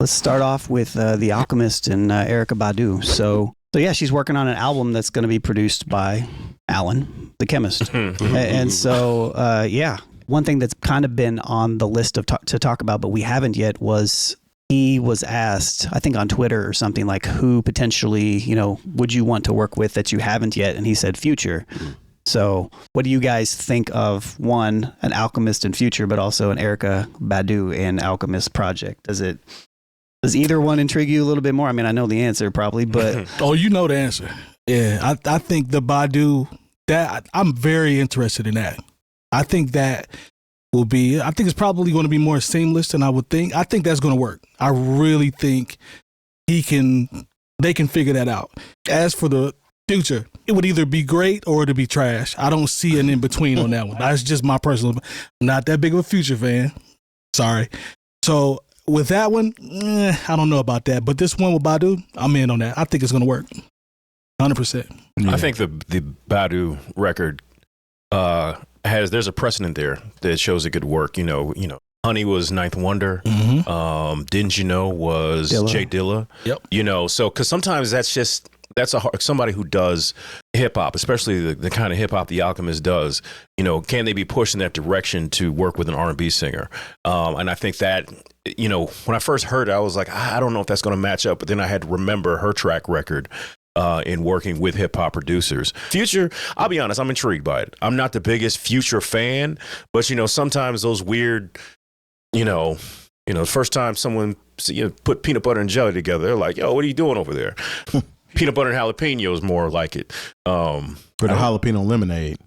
Let's start off with The Alchemist and Erykah Badu. So yeah, she's working on an album that's going to be produced by Alan, the chemist. And so, yeah, one thing that's kind of been on the list of to talk about, but we haven't yet, was he was asked, I think on Twitter or something, like, who potentially, would you want to work with that you haven't yet? And he said Future. So what do you guys think of, one, an Alchemist and Future, but also an Erykah Badu and Alchemist project? Does either one intrigue you a little bit more? I mean, I know the answer probably, but... Oh, you know the answer. Yeah, I think the Badu, I'm very interested in that. I think that I think it's probably going to be more seamless than I would think. I think that's going to work. I really think they can figure that out. As for the Future, it would either be great or it'd be trash. I don't see an in-between on that one. That's just my personal... I'm not that big of a Future fan. Sorry. So with that one, I don't know about that. But this one with Badu, I'm in on that. I think it's going to work. 100%. Yeah. I think the Badu record there's a precedent there that shows it could work. Honey was Ninth Wonder. Didn't You Know was Jay Dilla. Yep. So because sometimes that's somebody who does hip hop, especially the kind of hip hop the Alchemist does. Can they be pushed in that direction to work with an R&B singer? And I think that when I first heard it, I was like, I don't know if that's going to match up. But then I had to remember her track record. In working with hip hop producers. Future, I'll be honest, I'm intrigued by it. I'm not the biggest Future fan, but sometimes those weird, the first time someone put peanut butter and jelly together, they're like, yo, what are you doing over there? Peanut butter and jalapenos more like it. For the jalapeno lemonade.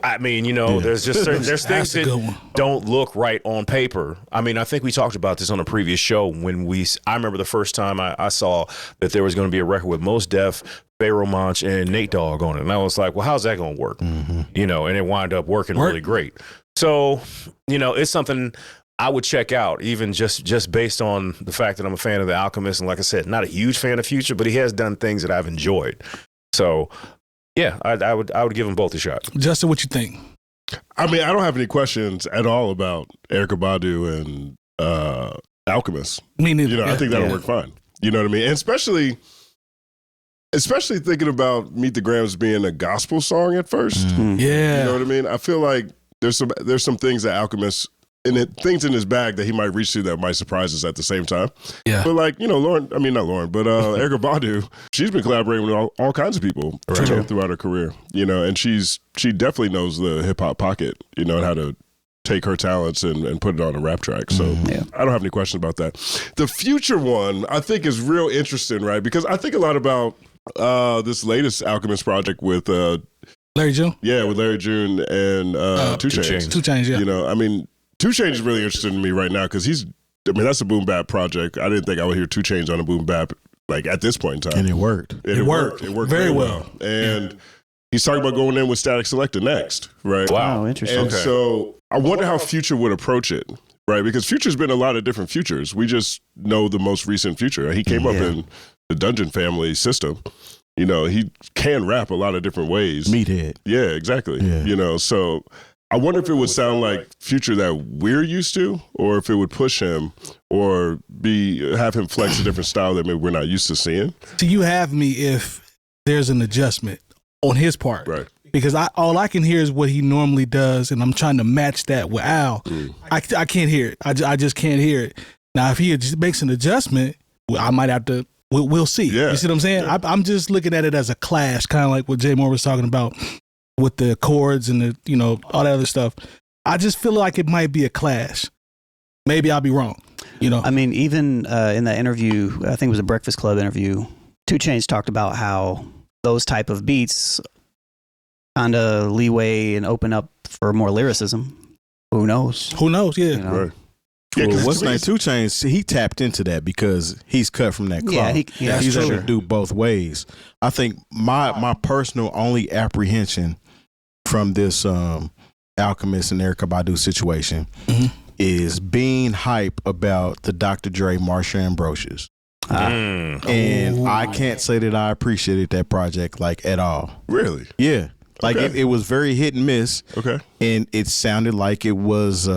I mean, there's just there's things that don't look right on paper. I mean, I think we talked about this on a previous show when I remember the first time I saw that there was going to be a record with Mos Def, Pharaoh Monch, and Nate Dogg on it. And I was like, well, how's that going to work? And it wound up working really great. So, it's something I would check out, even just based on the fact that I'm a fan of The Alchemist. And like I said, not a huge fan of Future, but he has done things that I've enjoyed. So, yeah, I would give them both a shot. Justin, what you think? I mean, I don't have any questions at all about Erykah Badu and Alchemist. Me neither. I think that'll work fine. You know what I mean? And especially thinking about Meet the Grams being a gospel song at first. Yeah. You know what I mean? I feel like there's some things that Alchemist things in his bag that he might reach to that might surprise us at the same time. Yeah. But not Lauren, but Erykah Badu, she's been collaborating with all kinds of people throughout her career, and she definitely knows the hip hop pocket, and how to take her talents and put it on a rap track. So I don't have any questions about that. The Future one, I think, is real interesting, right? Because I think a lot about this latest Alchemist project with Larry June? Yeah, with Larry June and 2 Chainz. 2 Chainz, yeah. 2 Chainz is really interesting to me right now because that's a boom bap project. I didn't think I would hear 2 Chainz on a boom bap like at this point in time. And it worked. It worked very well. And he's talking about going in with Static Selector next, right? Wow, interesting. And so I wonder how Future would approach it, right? Because Future's been a lot of different Futures. We just know the most recent Future. He came up in the Dungeon Family system. He can rap a lot of different ways. Meathead. Yeah, exactly. Yeah. So I wonder if it would sound like Future that we're used to, or if it would push him or have him flex a different style that maybe we're not used to seeing. So you have me if there's an adjustment on his part. Right. Because all I can hear is what he normally does, and I'm trying to match that with Al. I can't hear it. I just can't hear it. Now, if he just makes an adjustment, I might have to, we'll see. Yeah. You see what I'm saying? Yeah. I'm just looking at it as a clash, kind of like what Jay Moore was talking about with the chords and the, all that other stuff. I just feel like it might be a clash. Maybe I'll be wrong. I mean, even in that interview, I think it was a Breakfast Club interview, 2 Chainz talked about how those type of beats kind of leeway and open up for more lyricism. Who knows? Yeah. Right. Yeah, what's name 2 Chainz? He tapped into that because he's cut from that cloth. He's able to do both ways. I think my personal only apprehension from this Alchemist and Erykah Badu situation is being hype about the Dr. Dre Marsha Ambrosius. And I can't say that I appreciated that project at all. Really? Yeah. It was very hit and miss. Okay. And it sounded like it was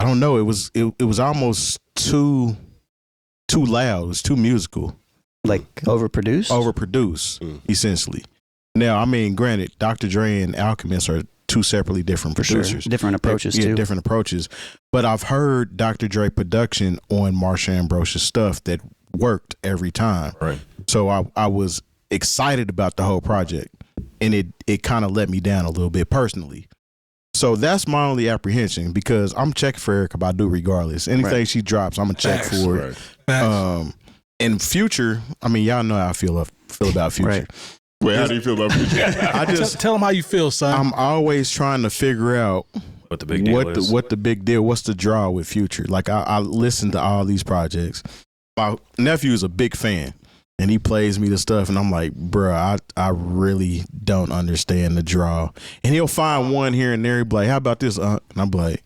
I don't know, it was almost too too loud. It was too musical. Like Overproduced, essentially. Now, I mean, granted, Dr. Dre and Alchemist are two separately different producers. Sure. Different approaches, too. Different approaches. But I've heard Dr. Dre production on Marsha Ambrosia's stuff that worked every time. Right. So I was excited about the whole project, and it kind of let me down a little bit personally. So that's my only apprehension, because I'm checking for Erykah Badu regardless. Anything she drops, I'm going to check for it. Right. And Future, I mean, y'all know how I feel about Future. Right. Wait, how do you feel about Future? I just tell them how you feel, son. I'm always trying to figure out What the big deal is. What the big deal, what's the draw with Future. Like, I listen to all these projects. My nephew is a big fan, and he plays me the stuff, and I'm like, bruh, I really don't understand the draw. And he'll find one here and there. He'll be like, how about this? And I'm like,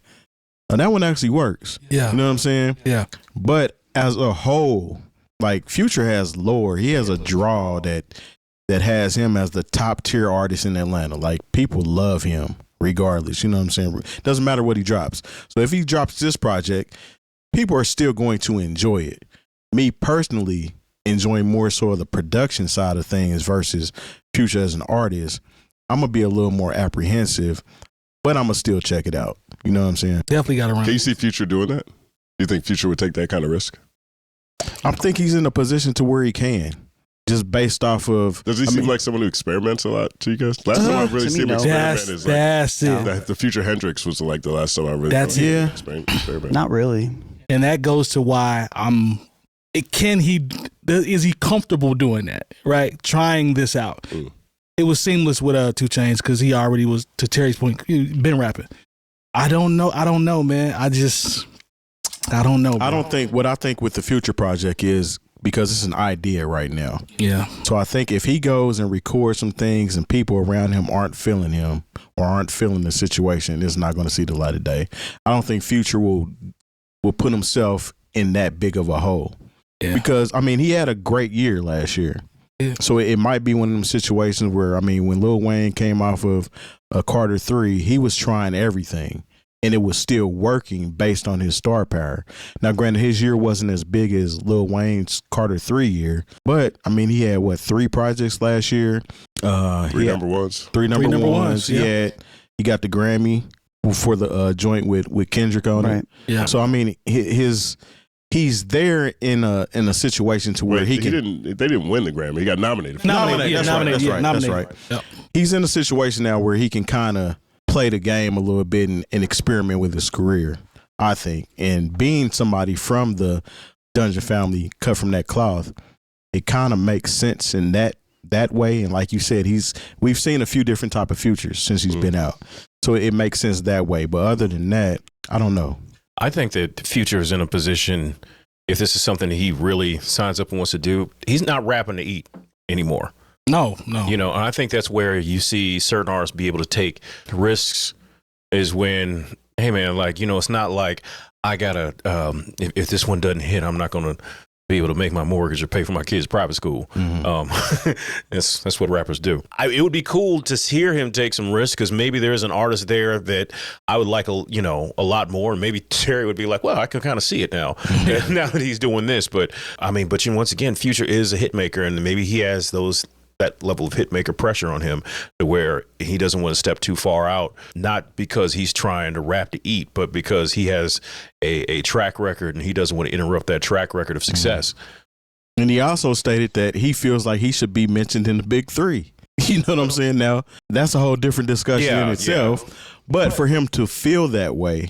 oh, that one actually works. Yeah. You know what I'm saying? Yeah. But as a whole, like, Future has lore. He has a draw that has him as the top tier artist in Atlanta. Like, people love him regardless. You know what I'm saying? Doesn't matter what he drops. So if he drops this project, people are still going to enjoy it. Me personally, enjoying more so of the production side of things versus Future as an artist, I'm going to be a little more apprehensive, but I'm going to still check it out. You know what I'm saying? Definitely got to run. Can you see Future doing that? Do you think Future would take that kind of risk? I think he's in a position to where he can, just based off of. Does he seem like someone who experiments a lot to you guys? Last time I've really seen him experiment is like the Future Hendrix was like the last time I really experiment. Not really. And that goes to why is he comfortable doing that, right? Trying this out. Mm. It was seamless with 2 Chainz because he already was, to Terry's point, been rapping. I don't know, man. I don't know. Bro. What I think with the Future project is, because it's an idea right now. Yeah. So I think if he goes and records some things and people around him aren't feeling him or aren't feeling the situation, it's not going to see the light of day. I don't think Future will put himself in that big of a hole. Yeah. Because, I mean, he had a great year last year. Yeah. So it might be one of them situations where, I mean, when Lil Wayne came off of Carter 3, he was trying everything, and it was still working based on his star power. Now, granted, his year wasn't as big as Lil Wayne's Carter 3 year, but, I mean, he had, 3 projects last year? 3 number ones. 3 number ones. Yeah. He got the Grammy for the joint with Kendrick on it. Yeah. So, I mean, he's there in a situation to where they didn't win the Grammy. He got nominated. That's right. Yep. He's in a situation now where he can kind of play the game a little bit and experiment with his career, I think. And being somebody from the Dungeon family, cut from that cloth, it kind of makes sense in that way. And like you said, we've seen a few different type of Futures since he's been out, so it makes sense that way. But other than that, I don't know. I think that Future is in a position, if this is something he really signs up and wants to do, he's not rapping to eat anymore. No. You know, and I think that's where you see certain artists be able to take risks, is when, hey man, like, you know, it's not like I gotta, if this one doesn't hit, I'm not going to be able to make my mortgage or pay for my kids' private school. Mm-hmm. That's what rappers do. It would be cool to hear him take some risks, because maybe there is an artist there that I would like a lot more. And maybe Terry would be like, well, I can kind of see it now, now that he's doing this. But I mean, once again, Future is a hit maker, and maybe he has that level of hit maker pressure on him to where he doesn't want to step too far out, not because he's trying to rap to eat, but because he has a track record and he doesn't want to interrupt that track record of success. And he also stated that he feels like he should be mentioned in the big 3. You know what I'm saying? Now, that's a whole different discussion in itself. Yeah. But for him to feel that way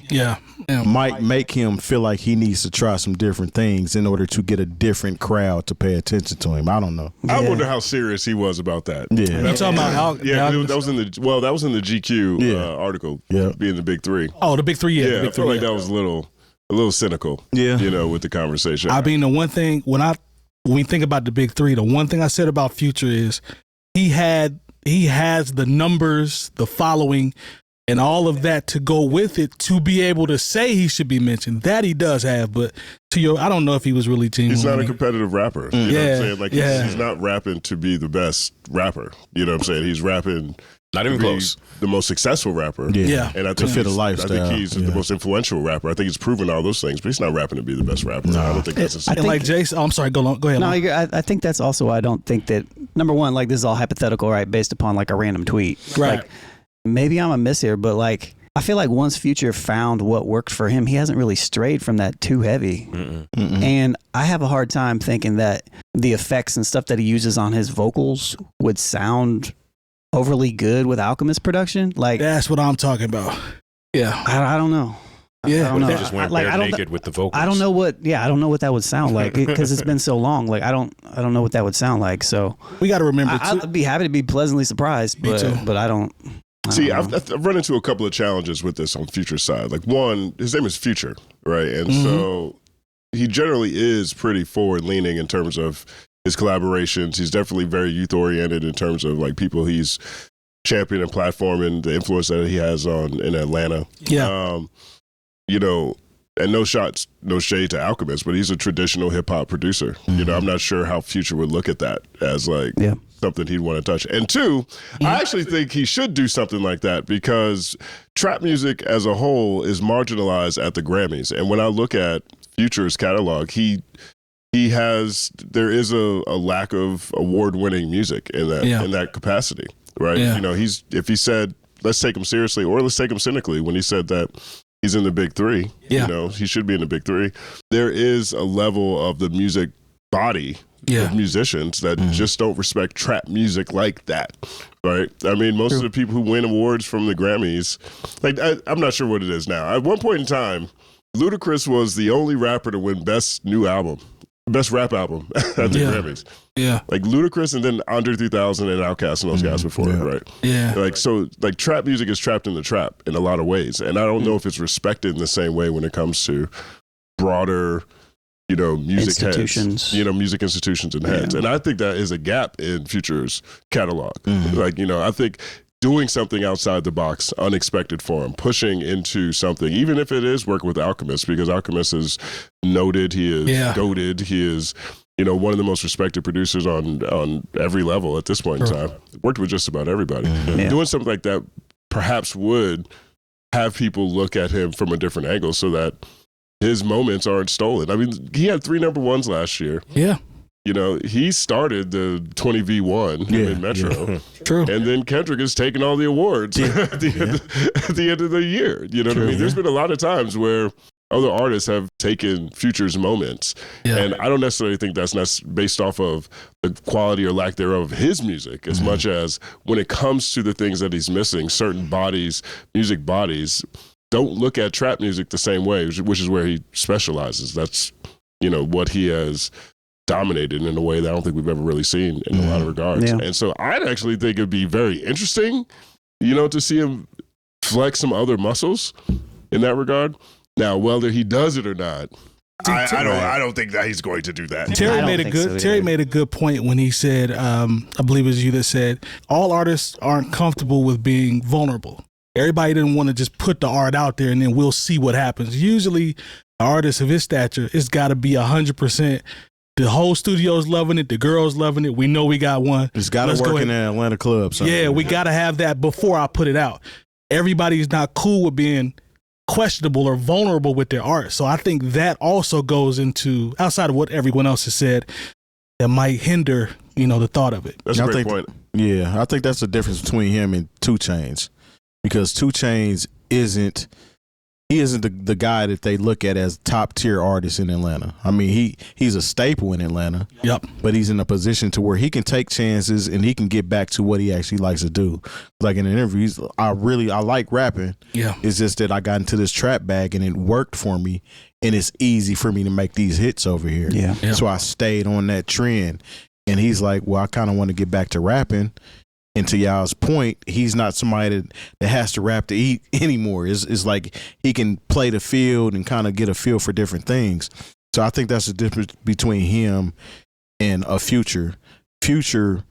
might make him feel like he needs to try some different things in order to get a different crowd to pay attention to him. I don't know. I wonder how serious he was about that. Yeah. You talking about that was in the GQ article, being the big 3. Oh, the big 3, yeah. I feel like that was a little cynical, with the conversation. I mean, the one thing, when we think about the big 3, the one thing I said about Future is he has the numbers, the following, and all of that to go with it to be able to say he should be mentioned. That he does have, but I don't know if he was really genuine. He's not a competitive rapper. You know what I'm saying? Like, he's not rapping to be the best rapper. You know what I'm saying? He's rapping Not even close. The most successful rapper. Yeah. And I think fit a lifestyle. I think he's the most influential rapper. I think he's proven all those things, but he's not rapping to be the best rapper. No. I don't think that's and like Jason, I'm sorry, go ahead. No, I think that's also why I don't think that, number one, like this is all hypothetical, right? Based upon like a random tweet. Right. Like, maybe I'm a miss here, but like, I feel like once Future found what worked for him, he hasn't really strayed from that too heavy. And I have a hard time thinking that the effects and stuff that he uses on his vocals would sound overly good with Alchemist production. Like, that's what I'm talking about. Yeah. I don't know. Yeah. I don't know. They just went bare naked with the vocals. I don't know what that would sound like because it's been so long. Like, I don't know what that would sound like. So we got to remember, I'd be happy to be pleasantly surprised, but I don't. See, I've run into a couple of challenges with this on Future's side. Like, one, his name is Future, right? And so he generally is pretty forward-leaning in terms of his collaborations. He's definitely very youth-oriented in terms of, like, people he's championing and platforming, the influence that he has in Atlanta. Yeah. You know, and no shade to Alchemist, but he's a traditional hip-hop producer. You know, I'm not sure how Future would look at that as, like, something he'd want to touch. And two, I actually think he should do something like that because trap music as a whole is marginalized at the Grammys. And when I look at Future's catalog, there is a lack of award-winning music in that capacity, right? Yeah. You know, if he said, let's take him seriously or let's take him cynically, when he said that he's in the big three, you know, he should be in the big three. There is a level of the music body of musicians that just don't respect trap music like that, right? I mean, most of the people who win awards from the Grammys, like, I'm not sure what it is now. At one point in time, Ludacris was the only rapper to win best rap album at the Grammys. Yeah. Like Ludacris and then Andre 3000 and Outkast and those guys before it, right? Yeah. Like, so, like, trap music is trapped in the trap in a lot of ways. And I don't know if it's respected in the same way when it comes to broader, you know, music heads, you know, music institutions and heads. And I think that is a gap in Future's catalog. Like, you know, I think doing something outside the box, unexpected for him, pushing into something, even if it is working with Alchemist, because Alchemist is noted, he is goated, he is, you know, one of the most respected producers on every level at this point in time. Worked with just about everybody. Doing something like that perhaps would have people look at him from a different angle so that his moments aren't stolen. I mean, he had 3 number ones last year. Yeah. You know, he started the 20v1 in Metro. True. And then Kendrick is taking all the awards at the end of the year. You know what I mean? There's been a lot of times where other artists have taken Future's moments. And I don't necessarily think that's based off of the quality or lack thereof of his music as much as when it comes to the things that he's missing, certain bodies, music bodies, don't look at trap music the same way, which is where he specializes. That's, you know, what he has dominated in a way that I don't think we've ever really seen in a lot of regards. And so I'd actually think it'd be very interesting, you know, to see him flex some other muscles in that regard. Now, whether he does it or not, I don't think that he's going to do that. Terry made a good point when he said, I believe it was you that said, all artists aren't comfortable with being vulnerable. Everybody didn't want to just put the art out there and then we'll see what happens. Usually, the artist of his stature, it's got to be 100%. The whole studio's loving it. The girls loving it. We know we got one. It's got to work in an Atlanta club. Yeah, we got to have that before I put it out. Everybody's not cool with being questionable or vulnerable with their art. So I think that also goes into, outside of what everyone else has said, that might hinder, you know, the thought of it. That's a great point. Yeah, I think that's the difference between him and 2 Chainz. Because 2 Chainz isn't the guy that they look at as top tier artist in Atlanta. I mean, he's a staple in Atlanta. Yep. But he's in a position to where he can take chances and he can get back to what he actually likes to do. Like in an interview, I like rapping. Yeah. It's just that I got into this trap bag and it worked for me, and it's easy for me to make these hits over here. Yeah. So I stayed on that trend. And he's like, well, I kind of want to get back to rapping. And to y'all's point, he's not somebody that has to rap to eat anymore. It's like he can play the field and kind of get a feel for different things. So I think that's the difference between him and a Future. Future,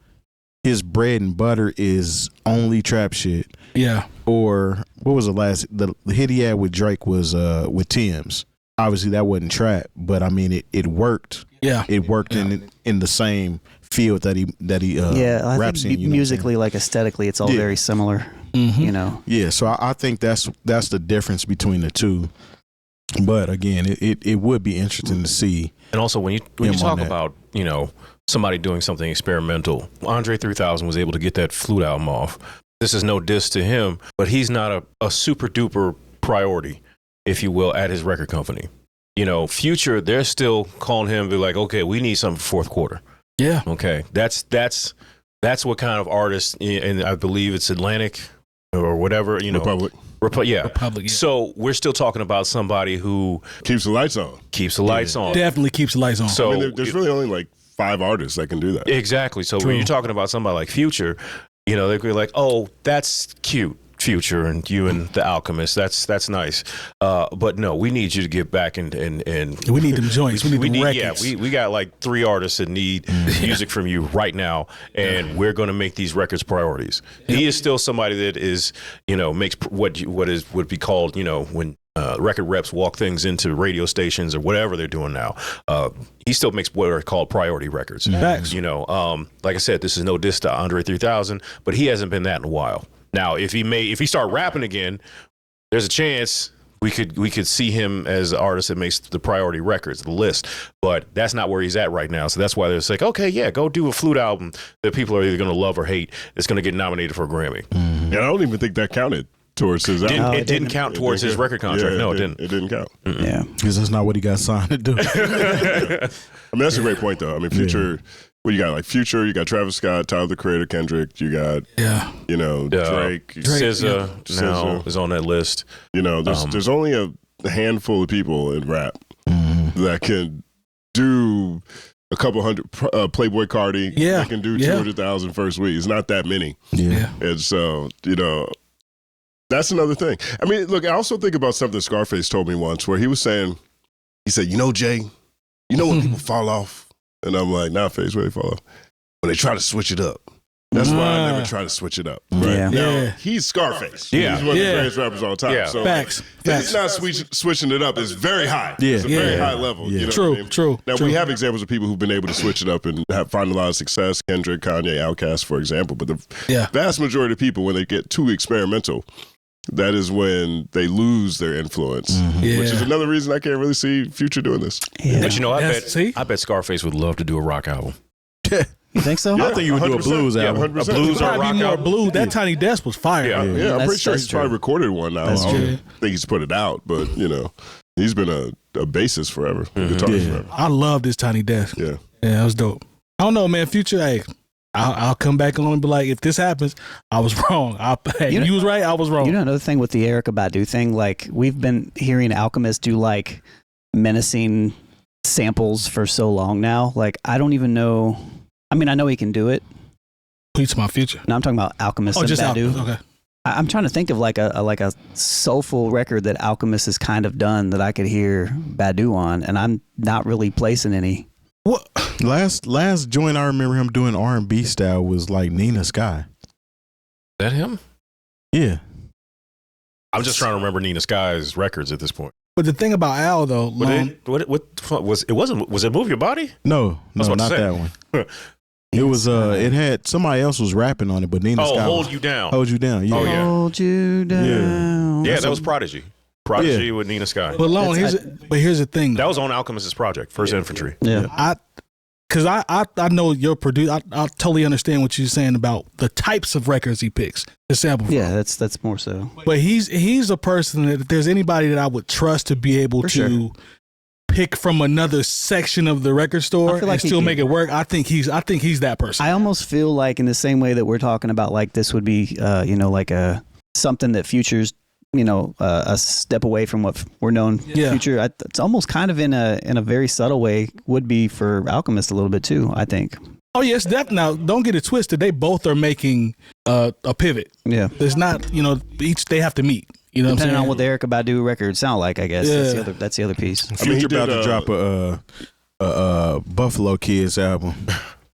his bread and butter is only trap shit. Yeah. Or what was the hit he had with Drake was with Tim's. obviously that wasn't trap, but I mean it worked. Yeah, it worked in the same field that he I raps think in. Musically, like aesthetically, it's all very similar. You know. Yeah, so I think that's the difference between the two. But again, it would be interesting to see. And also, when you talk about somebody doing something experimental, Andre 3000 was able to get that flute album off. This is no diss to him, but he's not a super duper priority, if you will, at his record company. Future, they're still calling him, be like, okay, we need something for fourth quarter. Yeah. Okay, that's what kind of artist, and I believe it's Atlantic or whatever. Republic. Republic. Yeah. So we're still talking about somebody who keeps the lights on. Definitely keeps the lights on. So I mean, there's really only like 5 artists that can do that. Exactly. So when you're talking about somebody like Future, they're like, oh, that's cute, Future, and you and the Alchemist. That's nice. But no, we need you to get back and we need them joints. We need them records. Yeah, we got like 3 artists that need music from you right now, and we're going to make these records priorities. He is still somebody that is, makes what would be called, when record reps walk things into radio stations or whatever they're doing now. He still makes what are called priority records. Facts. Like I said, this is no diss to Andre 3000, but he hasn't been that in a while. Now, if he start rapping again, there's a chance we could see him as an artist that makes the priority records, the list. But that's not where he's at right now. So that's why they're like, okay, yeah, go do a flute album that people are either going to love or hate. It's going to get nominated for a Grammy. And I don't even think that counted towards his album. It didn't count towards his record contract. Yeah, no, it didn't. It didn't count. Yeah, because that's not what he got signed to do. I mean, that's a great point, though. I mean, Future. What you got? Like Future, you got Travis Scott, Tyler the Creator, Kendrick. You got Drake. SZA now is on that list. There's only a handful of people in rap that can do a couple hundred. Playboy Cardi, that can do 200,000 first week. It's not that many. Yeah, and so that's another thing. I mean, look, I also think about something Scarface told me once, where he said, Jay, when people fall off. And I'm like, nah, Face, where they fall off? When they try to switch it up. That's why I never try to switch it up. Right? Yeah. Now, he's Scarface. Yeah. He's one of the greatest rappers of all time. Yeah. So Facts. it's not switching it up. It's very high. Yeah. It's a very high level. Yeah. True. Now, we have examples of people who've been able to switch it up and find a lot of success. Kendrick, Kanye, Outkast, for example. But the vast majority of people, when they get too experimental, that is when they lose their influence, which is another reason I can't really see Future doing this. Yeah. But I bet Scarface would love to do a rock album. You think so? I think you would do a blues album. 100%. A blues or a rock more album. blues. That Tiny Desk was fire. Yeah, I'm pretty sure that's he's probably recorded one now. I don't think he's put it out, but he's been a bassist forever, guitarist forever. I love this Tiny Desk. Yeah, that was dope. I don't know, man. Future, hey, I'll come back on and be like, if this happens, I was wrong. You was right, I was wrong. Another thing with the Erykah Badu thing, like we've been hearing Alchemist do like menacing samples for so long now. Like I don't even know. I mean, I know he can do it. Please, my Future. No, I'm talking about Alchemist and Badu. Alchemist. Okay. I'm trying to think of like a soulful record that Alchemist has kind of done that I could hear Badu on, and I'm not really placing any. What last joint I remember him doing R&B style was like Nina Sky. Is that him? Yeah. I'm just trying to remember Nina Sky's records at this point. But the thing about Al though, was it Move Your Body? No, not that one. It was it had somebody else was rapping on it, but Nina Sky. Hold You Down. Hold You Down. Yeah. Oh yeah. Hold You Down. Yeah, that was Prodigy. Prodigy with Nina Sky. But here's the thing. That was on Alchemist's project, First Infantry. Yeah. Because I know your producer. I totally understand what you're saying about the types of records he picks to sample from. Yeah, that's more so. But he's a person that if there's anybody that I would trust to be able to pick from another section of the record store and still make it work, I think he's that person. I almost feel like in the same way that we're talking about, like this would be, like something that Future's, a step away from what we're known. Future. It's almost kind of in a very subtle way would be for Alchemist a little bit too, I think. Oh yes, now don't get it twisted. They both are making a pivot. Yeah, there's not, each they have to meet. Depending on what the Erykah Badu records sound like, I guess that's the other piece. Future about to drop a Buffalo Kids album.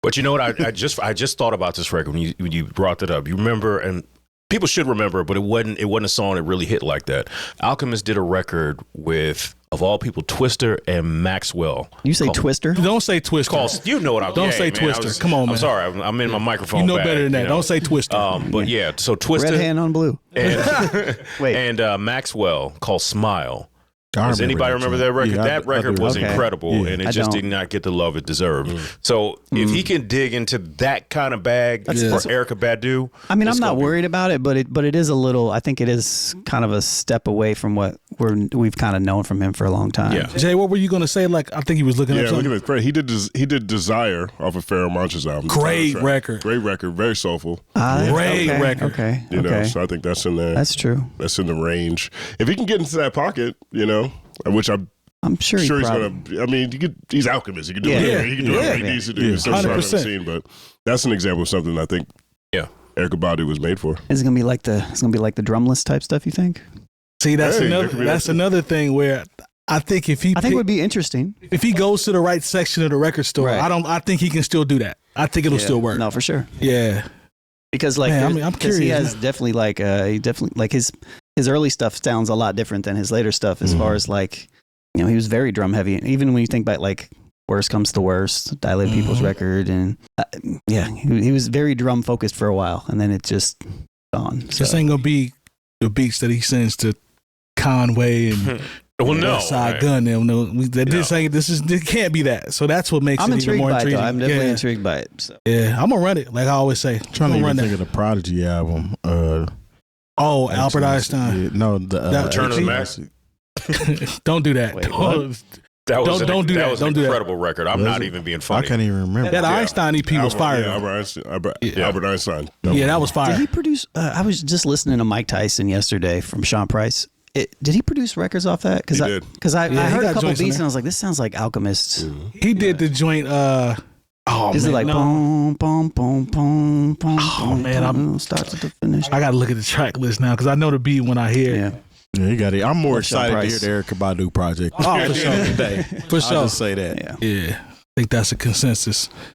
But you know what? I just thought about this record when you brought that up. You remember, and people should remember, but it wasn't a song that really hit like that. Alchemist did a record with of all people, Twister and Maxwell. You say Twister? Don't say Twister. You know what I'm. Don't say Twister. Come on, man. I'm sorry. I'm in my microphone. You know bag, better than that. You know? Don't say Twister. But yeah, so Twister. Red hand on blue. And, Wait. And Maxwell called Smile. I Does anybody remember that record? Yeah, that record was incredible, and it just did not get the love it deserved. So if he can dig into that kind of bag for Erykah Badu, I mean, I'm not worried about it, but it is a little. I think it is kind of a step away from what we've kind of known from him for a long time. Yeah. Jay, what were you going to say? Like, I think he was looking at something. Look at it. He did Desire off of Pharoah Monch's album. Great record. Great record. Very soulful. Great record. Okay. You know, so I think that's in there. That's true. That's in the range. If he can get into that pocket, you know, which I'm sure he's going to. I mean, he's Alchemist. He can do whatever. He can do whatever he needs to do. So 100%. Scene, but that's an example of something I think. Erykah Badu was made for. Is it gonna be like the drumless type stuff? You think? See, that's another thing where I think if he it would be interesting if he goes to the right section of the record store. Right. I think he can still do that. I think it'll still work. No, for sure. Yeah. Because like, I'm curious. He has definitely like his early stuff sounds a lot different than his later stuff as far as like, you know, he was very drum heavy. Even when you think about like Worst Comes to Worst, Dilated People's record, and he was very drum focused for a while, and then it just gone. So. This ain't gonna be the beats that he sends to Conway and Side Gun. This can't be that. So that's what makes it even more intriguing. I'm definitely intrigued by it. So. Yeah, I'm gonna run it. Like I always say, I'm trying to even think of the Prodigy album. Albert Einstein. Yeah, no, the Return of the Mac. Don't do that. Wait, Don't do that. That was an incredible record. I'm not even being funny. I can't even remember. That Einstein EP was fire. Albert Einstein. Yeah, that was fire. Did he produce? I was just listening to Mike Tyson yesterday from Sean Price. Did he produce records off that? He did. Because I heard a couple beats and and I was like, this sounds like Alchemist. He did the joint. Is it like boom, boom, boom, boom, boom? Oh man, I'm start to the finish. I gotta look at the track list now because I know the beat when I hear it. Yeah, you got it. I'm more excited to Price. hear the Erykah Badu project. Oh, for sure. Today. For sure. I'll just say that. Yeah. Yeah, I think that's a consensus.